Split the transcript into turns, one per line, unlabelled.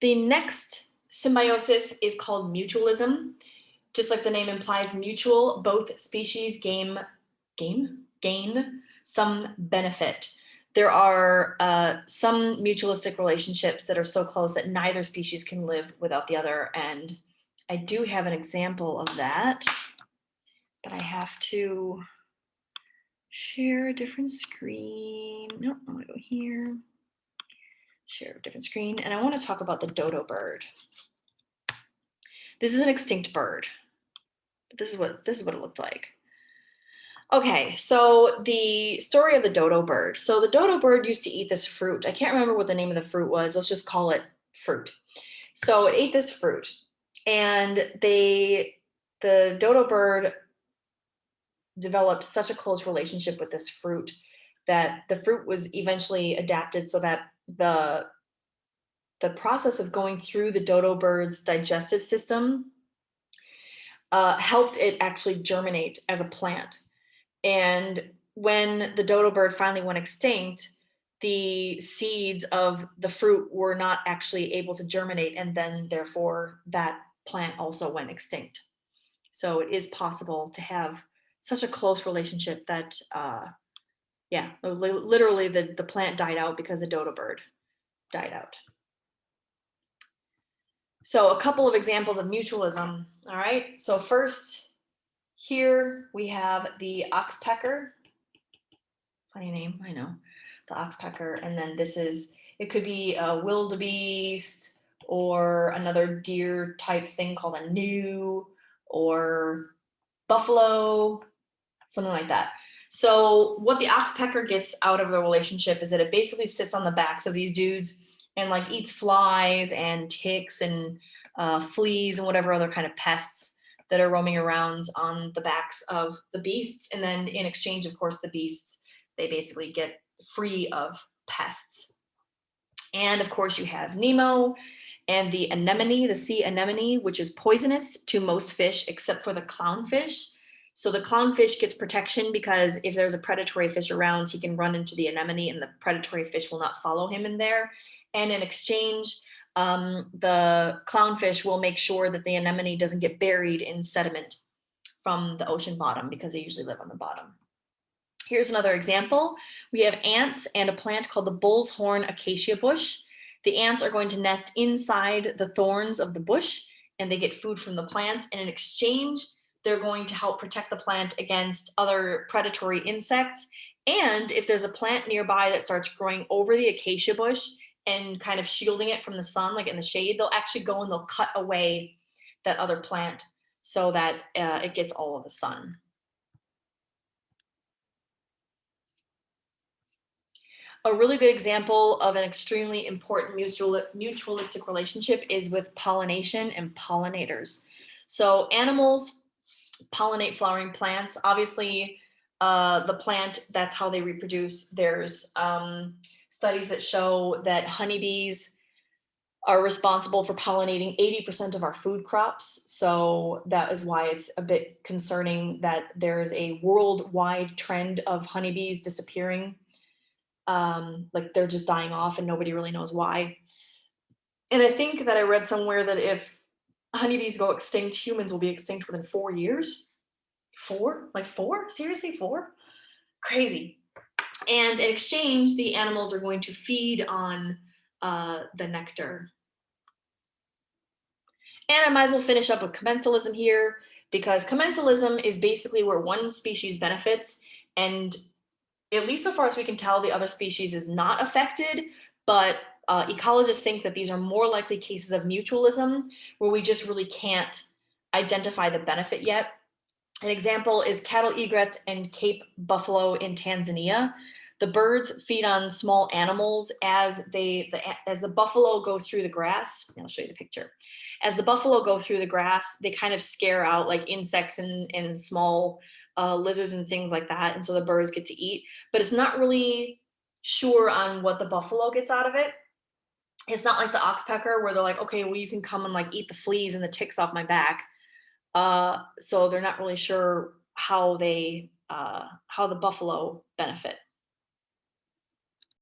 The next symbiosis is called mutualism. Just like the name implies, mutual, both species gain some benefit. There are some mutualistic relationships that are so close that neither species can live without the other, and I do have an example of that, but I have to share a different screen. Nope, I'm gonna go here, share a different screen, and I want to talk about the dodo bird. This is an extinct bird. This is what it looked like. Okay, so the story of the dodo bird. So the dodo bird used to eat this fruit. I can't remember what the name of the fruit was. Let's just call it fruit. So it ate this fruit, and the dodo bird developed such a close relationship with this fruit that the fruit was eventually adapted so that the process of going through the dodo bird's digestive system helped it actually germinate as a plant. And when the dodo bird finally went extinct, the seeds of the fruit were not actually able to germinate, and then therefore that plant also went extinct. So it is possible to have such a close relationship that, yeah, literally the plant died out because the dodo bird died out. So a couple of examples of mutualism, all right? So first, here we have the oxpecker. Funny name, I know, the oxpecker. And then this is, it could be a wildebeest or another deer type thing called a gnu or buffalo, something like that. So what the oxpecker gets out of the relationship is that it basically sits on the backs of these dudes and like eats flies and ticks and fleas and whatever other kind of pests that are roaming around on the backs of the beasts. And then in exchange, of course, the beasts, they basically get free of pests. And of course you have Nemo and the anemone, the sea anemone, which is poisonous to most fish except for the clownfish. So the clownfish gets protection because if there's a predatory fish around, he can run into the anemone and the predatory fish will not follow him in there. And in exchange, the clownfish will make sure that the anemone doesn't get buried in sediment from the ocean bottom because they usually live on the bottom. Here's another example. We have ants and a plant called the bull's horn acacia bush. The ants are going to nest inside the thorns of the bush and they get food from the plant. And in exchange, they're going to help protect the plant against other predatory insects. And if there's a plant nearby that starts growing over the acacia bush and kind of shielding it from the sun, like in the shade, they'll actually go and they'll cut away that other plant so that it gets all of the sun. A really good example of an extremely important mutualistic relationship is with pollination and pollinators. So animals pollinate flowering plants. Obviously, the plant, that's how they reproduce. There's studies that show that honeybees are responsible for pollinating 80% of our food crops. So that is why it's a bit concerning that there is a worldwide trend of honeybees disappearing. Like they're just dying off and nobody really knows why. And I think that I read somewhere that if honeybees go extinct, humans will be extinct within 4 years. 4? Like 4? Seriously, 4? Crazy. And in exchange, the animals are going to feed on the nectar. And I might as well finish up with commensalism here, because commensalism is basically where one species benefits, and at least so far as we can tell, the other species is not affected, but ecologists think that these are more likely cases of mutualism, where we just really can't identify the benefit yet. An example is cattle egrets and Cape buffalo in Tanzania. The birds feed on small animals as the buffalo go through the grass. I'll show you the picture. As the buffalo go through the grass, they kind of scare out like insects and small lizards and things like that. And so the birds get to eat, but it's not really sure on what the buffalo gets out of it. It's not like the oxpecker where they're like, okay, well, you can come and like eat the fleas and the ticks off my back. So they're not really sure how the buffalo benefit.